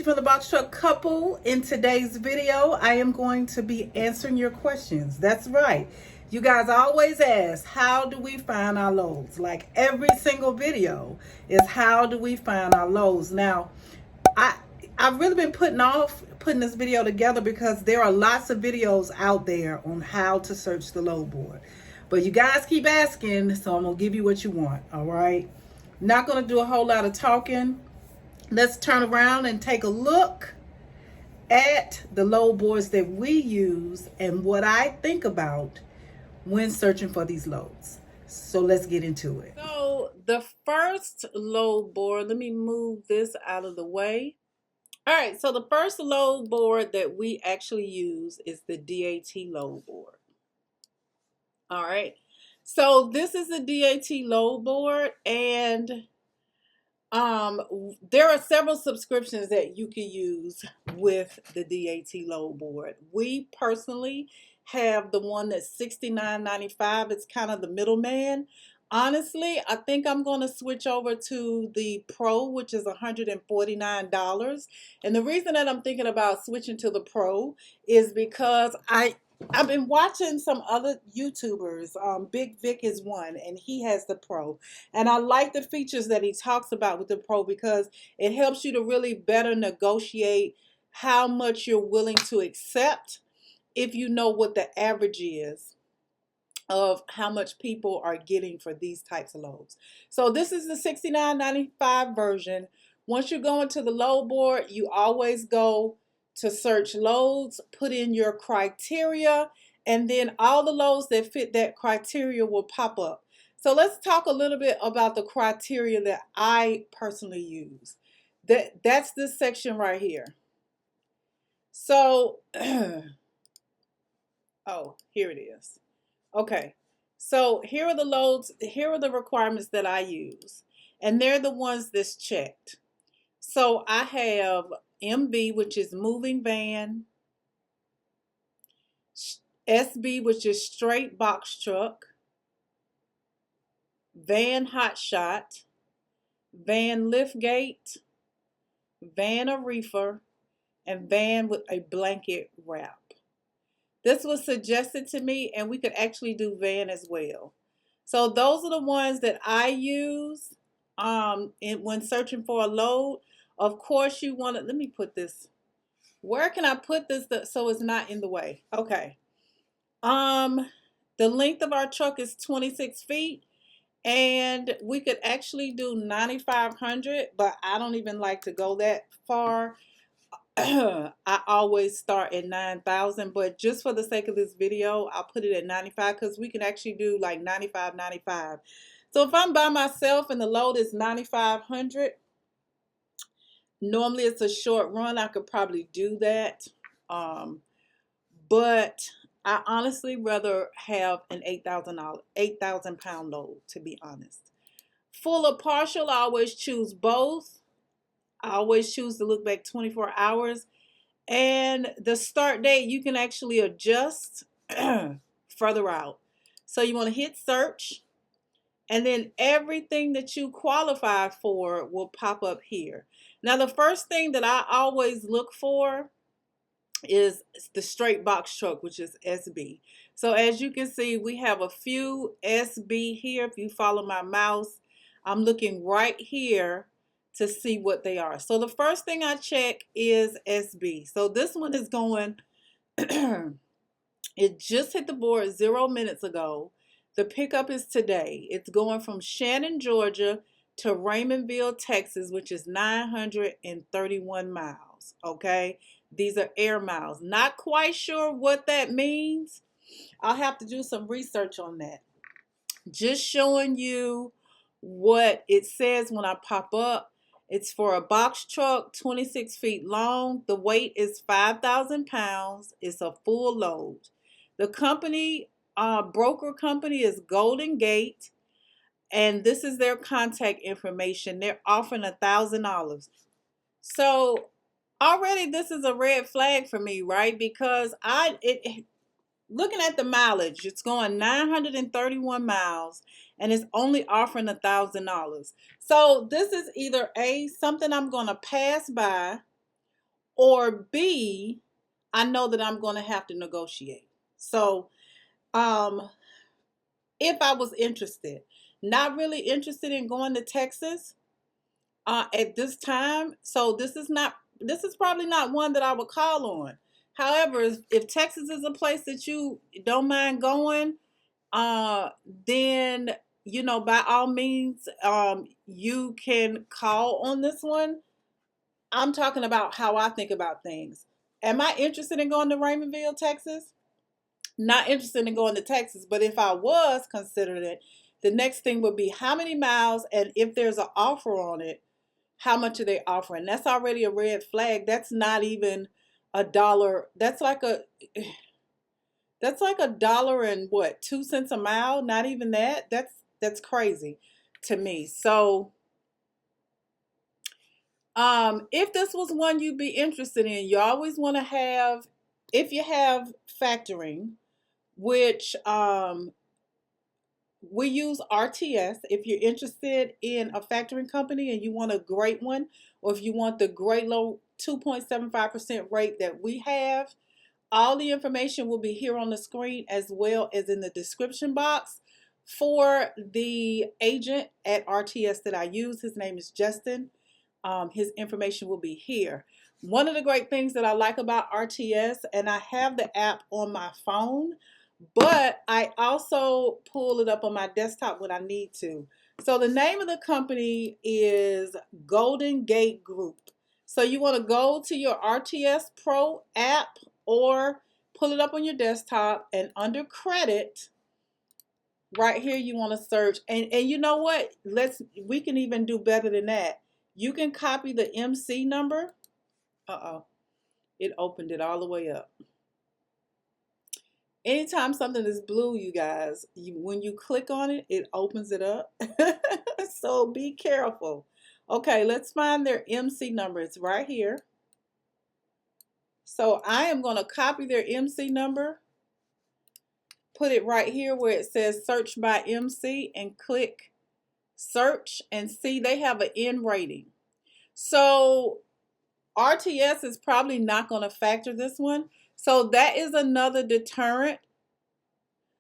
from the Boxtruck couple. In today's video, I am going to be answering your questions. That's right. You guys always ask, how do we find our lows? Like every single video is how do we find our lows? Now, I've really been putting this video together because there are lots of videos out there on how to search the load board. But you guys keep asking, so I'm going to give you what you want, all right? Not going to do a whole lot of talking. Let's turn around and take a look at the load boards that we use and what I think about when searching for these loads. So let's get into it. So the first load board, let me move this out of the way. All right, so the first load board that we actually use is the DAT load board. All right, so this is the DAT load board, and there are several subscriptions that you can use with the DAT load board. We personally have the one that's $69.95. It's kind of the middleman. Honestly, I think I'm going to switch over to the Pro, which is $149. And the reason that I'm thinking about switching to the Pro is because I've been watching some other YouTubers. Big Vic is one, and he has the Pro. And I like the features that he talks about with the Pro because it helps you to really better negotiate how much you're willing to accept if you know what the average is of how much people are getting for these types of loads. So this is the $69.95 version. Once you go into the load board, you always go to search loads, put in your criteria, and then all the loads that fit that criteria will pop up. So let's talk a little bit about the criteria that I personally use. That's this section right here. So, oh, here it is. Okay, so here are the loads, here are the requirements that I use, and they're the ones that's checked. So I have MB, which is moving van, SB, which is straight box truck, van hotshot, van lift gate, van a reefer, and van with a blanket wrap. This was suggested to me, and we could actually do van as well. So those are the ones that I use when searching for a load. Of course, you want to, let me put this, where can I put this so it's not in the way? Okay. The length of our truck is 26 feet, and we could actually do 9,500, but I don't even like to go that far. I always start at 9,000, but just for the sake of this video, I'll put it at 95 because we can actually do like 95. So if I'm by myself and the load is 9,500, normally it's a short run. I could probably do that. But I honestly rather have an 8,000 pound load, to be honest. Full or partial, I always choose both. I always choose to look back 24 hours. And the start date, you can actually adjust further out. So you want to hit search, and then everything that you qualify for will pop up here. Now, the first thing that I always look for is the straight box truck, which is SB. So as you can see, we have a few SB here. If you follow my mouse, I'm looking right here to see what they are. So the first thing I check is SB. So this one is going, it just hit the board 0 minutes ago. The pickup is today. It's going from Shannon, Georgia to Raymondville, Texas, which is 931 miles, okay? These are air miles. Not quite sure what that means. I'll have to do some research on that. Just showing you what it says when I pop up. It's for a box truck, 26 feet long. The weight is 5,000 pounds. It's a full load. The company, broker company is Golden Gate, and this is their contact information. They're offering $1,000. So already this is a red flag for me, right? Because looking at the mileage, it's going 931 miles, and it's only offering $1,000. So this is either something I'm going to pass by, or B, I know that I'm going to have to negotiate. So, if I was interested, not really interested in going to Texas at this time. So this is probably not one that I would call on. However, if Texas is a place that you don't mind going, then by all means, you can call on this one. I'm talking about how I think about things. Am I interested in going to Raymondville, Texas? Not interested in going to Texas, but if I was considering it, the next thing would be how many miles, and if there's an offer on it, how much are they offering? That's already a red flag. That's not even a dollar. That's like a dollar and what, 2 cents a mile? Not even that. That's crazy to me. So if this was one you'd be interested in, you always want to have, if you have factoring, which we use RTS. If you're interested in a factoring company and you want a great one, or if you want the great low 2.75% rate that we have, all the information will be here on the screen as well as in the description box for the agent at RTS that I use. His name is Justin. His information will be here. One of the great things that I like about RTS, and I have the app on my phone, but I also pull it up on my desktop when I need to. So the name of the company is Golden Gate Group. So you want to go to your RTS Pro app or pull it up on your desktop, and under credit, right here you want to search. And you know what? We can even do better than that. You can copy the MC number. It opened it all the way up. Anytime something is blue, you guys, when you click on it, it opens it up. So be careful. Okay, let's find their MC number. It's right here. So I am going to copy their MC number, put it right here where it says search by MC, and click search, and see they have an N rating. So RTS is probably not going to factor this one. So that is another deterrent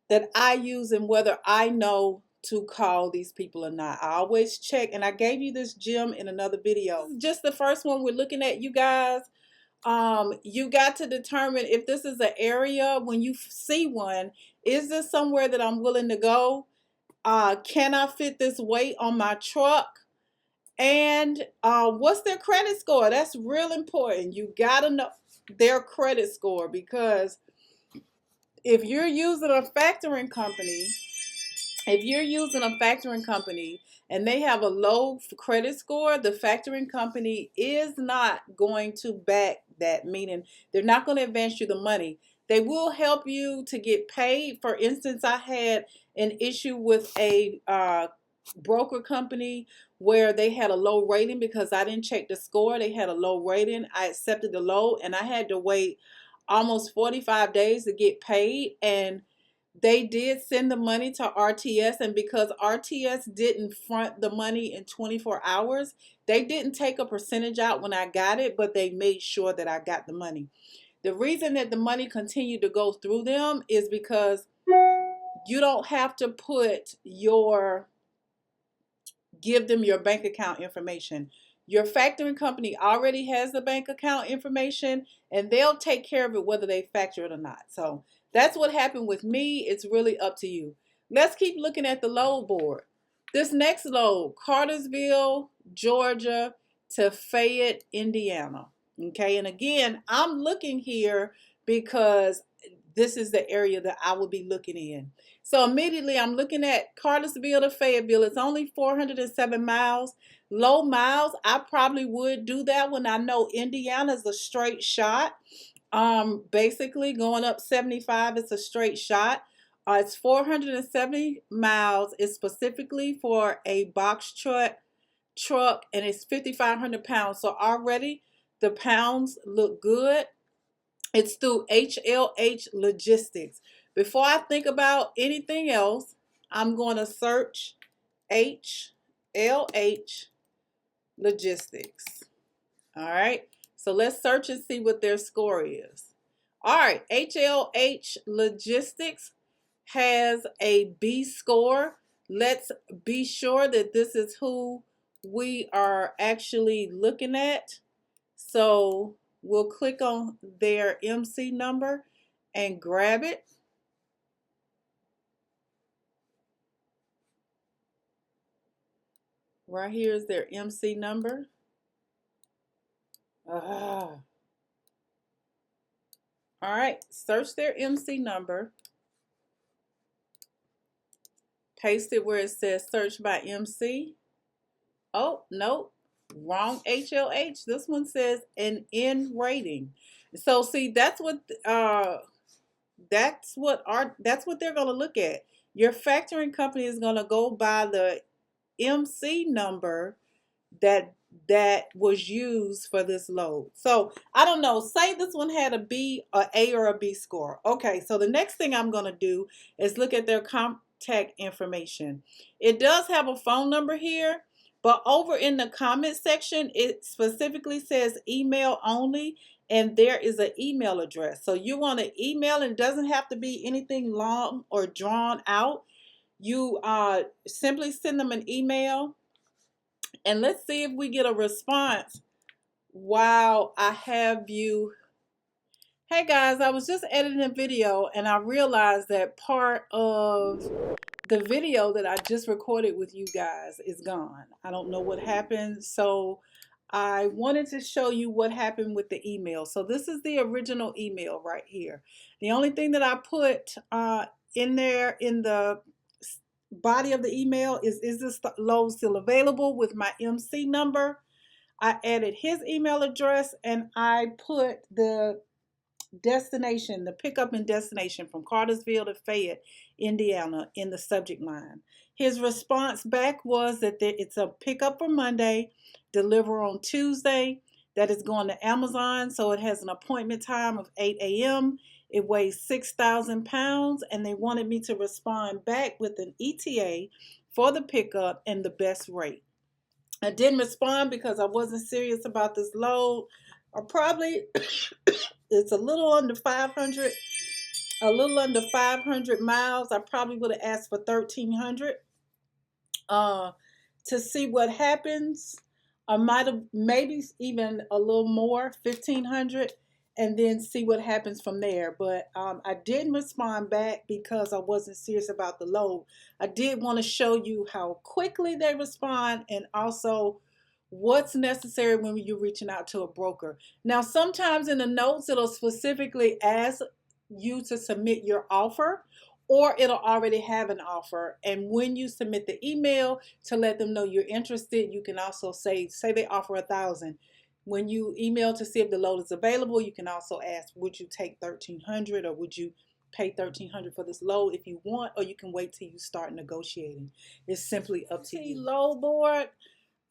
that I use in whether I know to call these people or not. I always check, and I gave you this gem in another video. This is just the first one we're looking at, you guys. You got to determine if this is an area, when you see one, is this somewhere that I'm willing to go? Can I fit this weight on my truck? And what's their credit score? That's real important. You gotta know their credit score, because if you're using a factoring company, and they have a low credit score, the factoring company is not going to back that, meaning they're not going to advance you the money. They will help you to get paid. For instance, I had an issue with a broker company where they had a low rating because I didn't check the score. They had a low rating. I accepted the low, and I had to wait almost 45 days to get paid. And they did send the money to RTS, and because RTS didn't front the money in 24 hours, they didn't take a percentage out when I got it, but they made sure that I got the money. The reason that the money continued to go through them is because you don't have to give them your bank account information. Your factoring company already has the bank account information, and they'll take care of it whether they factor it or not. So that's what happened with me. It's really up to you. Let's keep looking at the load board. This next load, Cartersville, Georgia to Fayette, Indiana. Okay, and again, I'm looking here because this is the area that I will be looking in. So immediately I'm looking at Cartersville to Fayetteville. It's only 407 miles. Low miles, I probably would do that when I know Indiana's a straight shot. Basically going up 75, it's a straight shot. It's 470 miles. It's specifically for a box truck, and it's 5,500 pounds. So already the pounds look good. It's through HLH Logistics. Before I think about anything else, I'm going to search HLH Logistics. All right. So let's search and see what their score is. All right, HLH Logistics has a B score. Let's be sure that this is who we are actually looking at. So we'll click on their MC number and grab it. Right here is their MC number. All right, search their MC number. Paste it where it says search by MC. Oh, no, wrong HLH. This one says an N rating. So see, that's what they're going to look at. Your factoring company is going to go by the MC number that was used for this load. So I don't know, say this one had a B, a A, or a B score. Okay, so the next thing I'm going to do is look at their contact information. It does have a phone number here, but over in the comment section, it specifically says email only, and there is an email address. So you want to email, and it doesn't have to be anything long or drawn out. You simply send them an email, and let's see if we get a response while I have you. Hey guys, I was just editing a video and I realized that part of the video that I just recorded with you guys is gone. I don't know what happened, so I wanted to show you what happened with the email. So this is the original email right here. The only thing that I put in there in the body of the email is this load still available with my MC number. I added his email address and I put the destination, the pickup and destination from Cartersville to Fayette, Indiana in the subject line. His response back was that it's a pickup for Monday, deliver on Tuesday, that is going to Amazon, so it has an appointment time of 8 a.m. It weighs 6,000 pounds, and they wanted me to respond back with an ETA for the pickup and the best rate. I didn't respond because I wasn't serious about this load. Or probably it's a little under 500 miles. I probably would have asked for 1,300 to see what happens. I might have maybe even a little more, 1,500, and then see what happens from there. But I didn't respond back because I wasn't serious about the load. I did want to show you how quickly they respond and also what's necessary when you're reaching out to a broker. Now, sometimes in the notes, it'll specifically ask you to submit your offer, or it'll already have an offer. And when you submit the email to let them know you're interested, you can also say they offer 1,000. When you email to see if the load is available, you can also ask, would you take 1,300 or would you pay 1,300 for this load if you want, or you can wait till you start negotiating. It's simply up to you. Loadboard.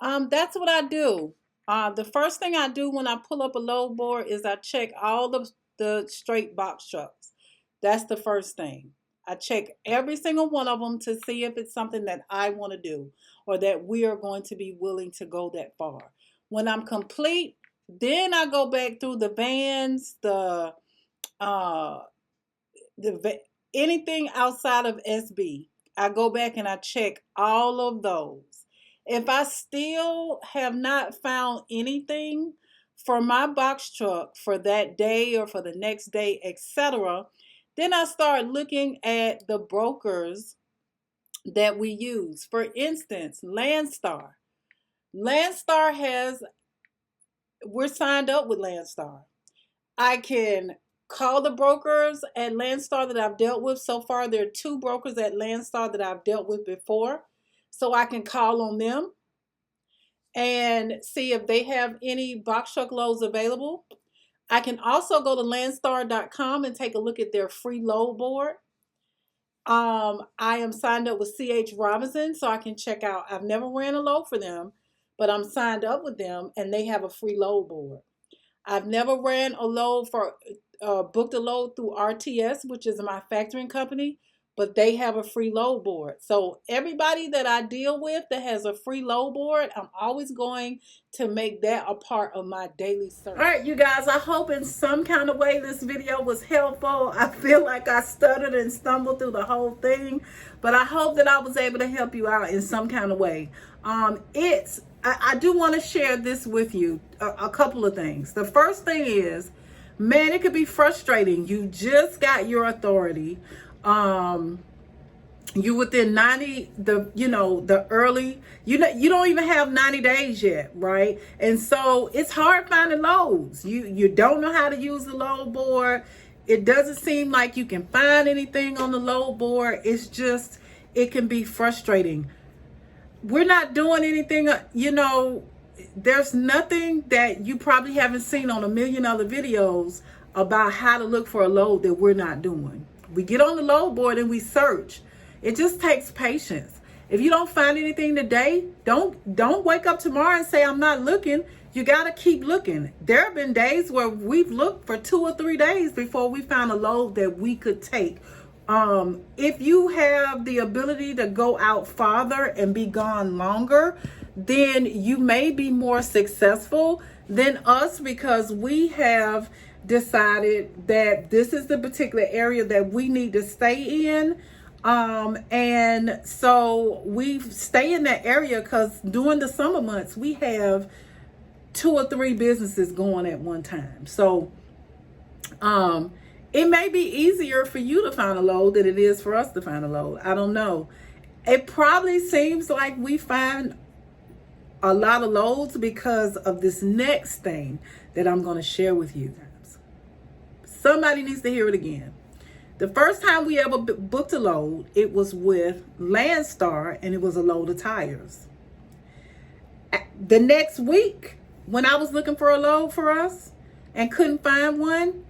That's what I do. The first thing I do when I pull up a load board is I check all the straight box trucks. That's the first thing. I check every single one of them to see if it's something that I want to do or that we are going to be willing to go that far. When I'm complete, then I go back through the vans, anything outside of SB. I go back and I check all of those. If I still have not found anything for my box truck for that day or for the next day, etc., then I start looking at the brokers that we use. For instance, Landstar. We're signed up with Landstar. I can call the brokers at Landstar that I've dealt with. So far, there are 2 brokers at Landstar that I've dealt with before. So I can call on them and see if they have any box truck loads available. I can also go to landstar.com and take a look at their free load board. I am signed up with C.H. Robinson, so I can check out. I've never ran a load for them, but I'm signed up with them, and they have a free load board. I've never ran a load booked a load through RTS, which is my factoring company, but they have a free load board. So everybody that I deal with that has a free load board, I'm always going to make that a part of my daily service. All right, you guys, I hope in some kind of way this video was helpful. I feel like I stuttered and stumbled through the whole thing, but I hope that I was able to help you out in some kind of way. I do want to share this with you, a couple of things. The first thing is, man, it could be frustrating. You just got your authority. You within 90, you don't even have 90 days yet, right? And so it's hard finding loads. You don't know how to use the load board. It doesn't seem like you can find anything on the load board. It's just, it can be frustrating. We're not doing anything, there's nothing that you probably haven't seen on a million other videos about how to look for a load that we're not doing. We get on the load board and we search. It just takes patience. If you don't find anything today, don't wake up tomorrow and say, I'm not looking. You got to keep looking. There have been days where we've looked for 2 or 3 days before we found a load that we could take. If you have the ability to go out farther and be gone longer, then you may be more successful than us, because we have decided that this is the particular area that we need to stay in. And so we stay in that area because during the summer months, we have 2 or 3 businesses going at one time. So, it may be easier for you to find a load than it is for us to find a load. I don't know. It probably seems like we find a lot of loads because of this next thing that I'm going to share with you guys. Somebody needs to hear it again. The first time we ever booked a load, it was with Landstar, and it was a load of tires. The next week, when I was looking for a load for us and couldn't find one,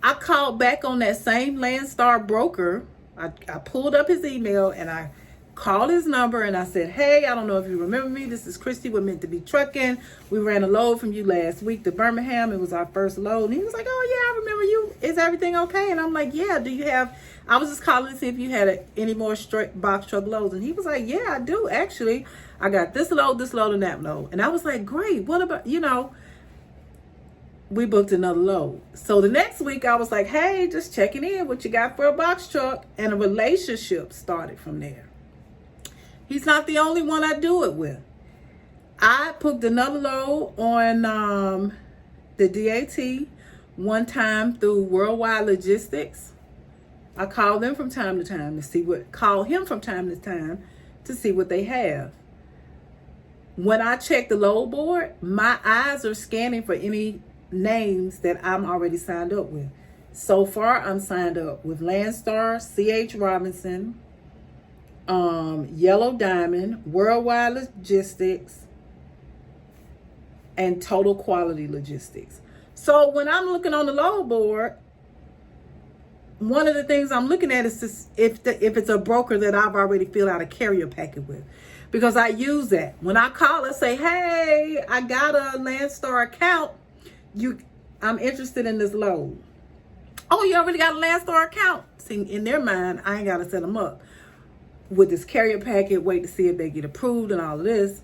I called back on that same Landstar broker. I pulled up his email and I called his number and I said, hey, I don't know if you remember me. This is Christy. We're meant to be trucking. We ran a load from you last week to Birmingham. It was our first load. And he was like, oh yeah, I remember you. Is everything okay? And I'm like, yeah, I was just calling to see if you had any more straight box truck loads. And he was like, yeah, I do. Actually, I got this load, and that load. And I was like, great. What about, we booked another load. So the next week I was like, hey, just checking in, what you got for a box truck? And a relationship started from there. He's not the only one I do it with. I booked another load on the DAT one time through Worldwide Logistics. I call them from time to time to see call him from time to time to see what they have. When I check the load board, my eyes are scanning for any names that I'm already signed up with. So far, I'm signed up with Landstar, C.H. Robinson, Yellow Diamond, Worldwide Logistics, and Total Quality Logistics. So when I'm looking on the load board, one of the things I'm looking at is if it's a broker that I've already filled out a carrier packet with, because I use that. When I call and say, hey, I got a Landstar account, I'm interested in this load. Oh, you already got a Landstar account? See, in their mind, I ain't got to set them up with this carrier packet, wait to see if they get approved and all of this.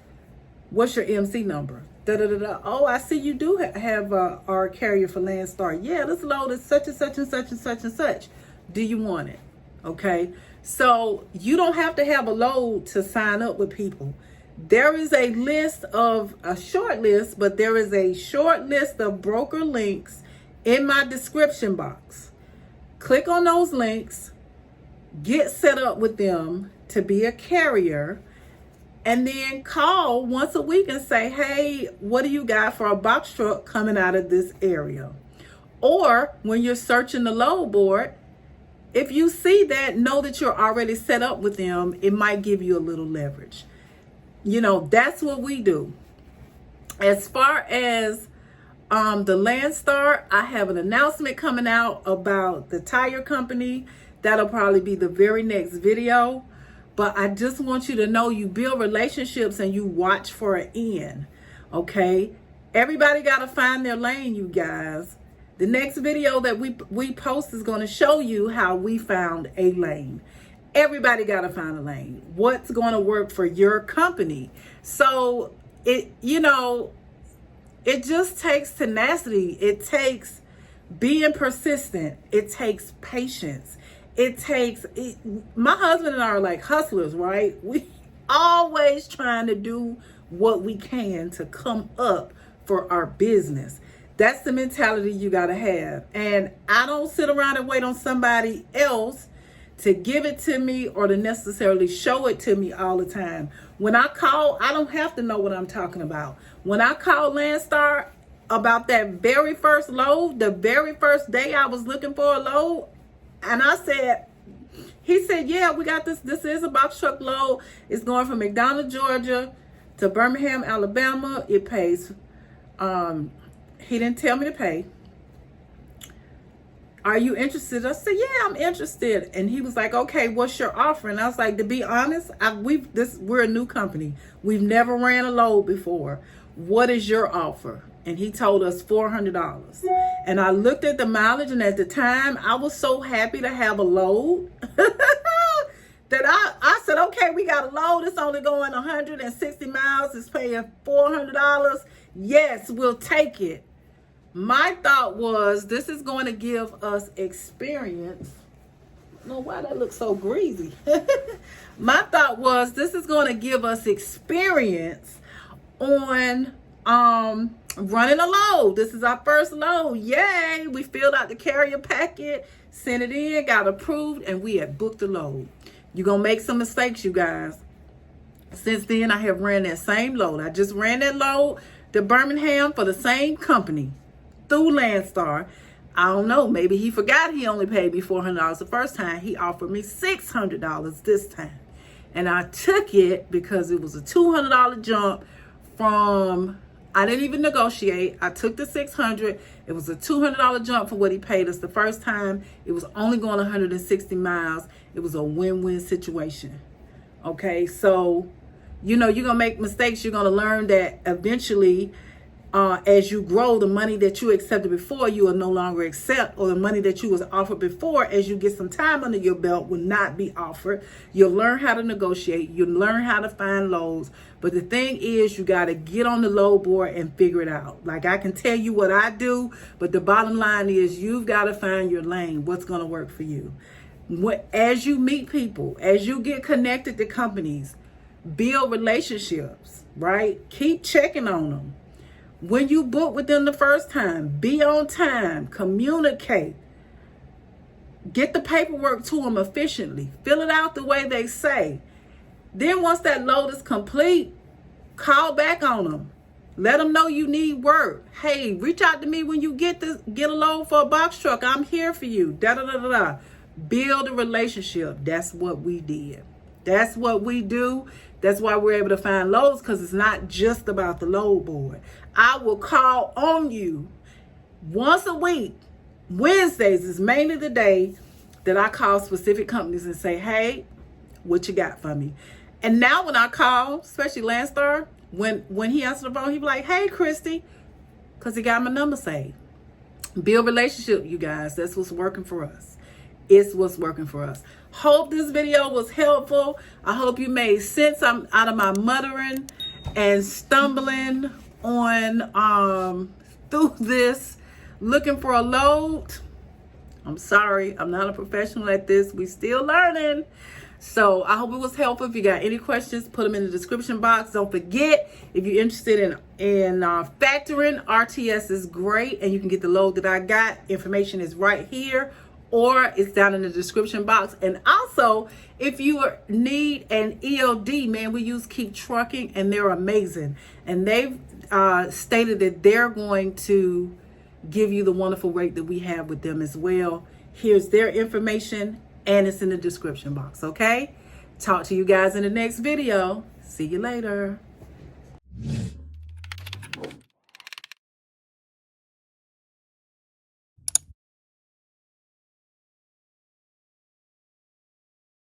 What's your MC number? Oh, I see you do have our carrier for Landstar. Yeah, this load is such and such and such and such and such. Do you want it? Okay. So you don't have to have a load to sign up with people. There is a short list, but there is a short list of broker links in my description box. Click on those links, get set up with them to be a carrier, and then call once a week and say, hey, what do you got for a box truck coming out of this area? Or when you're searching the load board, if you see that, know that you're already set up with them. It might give you a little leverage. That's what we do. As far as the Landstar, I have an announcement coming out about the tire company. That'll probably be the very next video. But I just want you to know, you build relationships and you watch for an end. Okay? Everybody got to find their lane, you guys. The next video that we post is going to show you how we found a lane. Everybody got to find a lane. What's going to work for your company? So it just takes tenacity. It takes being persistent. It takes patience. My husband and I are like hustlers, right? We always trying to do what we can to come up for our business. That's the mentality you got to have. And I don't sit around and wait on somebody else to give it to me or to necessarily show it to me all the time. When I call, I don't have to know what I'm talking about. When I called Landstar about that very first load, the very first day I was looking for a load, and he said, yeah, we got this. This is a box truck load. It's going from McDonough, Georgia to Birmingham, Alabama. It pays, he didn't tell me to pay. Are you interested? I said, yeah, I'm interested. And he was like, okay, what's your offer? And I was like, to be honest, we're a new company. We've never ran a load before. What is your offer? And he told us $400. And I looked at the mileage, and at the time, I was so happy to have a load that I said, okay, we got a load. It's only going 160 miles. It's paying $400. Yes, we'll take it. My thought was, this is going to give us experience. I don't know why that looks so greasy. My thought was, this is going to give us experience on running a load. This is our first load. Yay! We filled out the carrier packet, sent it in, got approved, and we had booked the load. You're going to make some mistakes, you guys. Since then, I have ran that same load. I just ran that load to Birmingham for the same company through Landstar. I don't know. Maybe he forgot he only paid me $400 the first time. He offered me $600 this time. And I took it because it was a $200 jump from, I didn't even negotiate. I took the $600. It was a $200 jump for what he paid us the first time. It was only going 160 miles. It was a win-win situation. Okay, so, you're going to make mistakes. You're going to learn that eventually, as you grow, the money that you accepted before, you will no longer accept, or the money that you was offered before, as you get some time under your belt, will not be offered. You'll learn how to negotiate. You'll learn how to find loads. But the thing is, you got to get on the load board and figure it out. Like, I can tell you what I do, but the bottom line is, you've got to find your lane. What's going to work for you? As you meet people, as you get connected to companies, build relationships, right? Keep checking on them. When you book with them the first time, be on time, communicate, get the paperwork to them efficiently, fill it out the way they say. Then once that load is complete, call back on them. Let them know you need work. Hey, reach out to me when you get a load for a box truck. I'm here for you. Da-da-da-da-da. Build a relationship. That's what we did. That's what we do. That's why we're able to find loads, because it's not just about the load board. I will call on you once a week. Wednesdays is mainly the day that I call specific companies and say, hey, what you got for me? And now when I call, especially Landstar, when he answers the phone, he be like, hey, Christy, because he got my number saved. Build relationship, you guys. That's what's working for us. It's what's working for us. Hope this video was helpful. I hope you made sense out of my muttering and stumbling on through this, looking for a load. I'm sorry, I'm not a professional at this. We still learning. So I hope it was helpful. If you got any questions, put them in the description box. Don't forget, if you're interested in factoring, RTS is great, and you can get the load that I got. Information is right here, or it's down in the description box. And also, if you need an ELD, man, we use Keep Trucking, and they're amazing. And they've stated that they're going to give you the wonderful rate that we have with them as well. Here's their information, and it's in the description box, okay? Talk to you guys in the next video. See you later.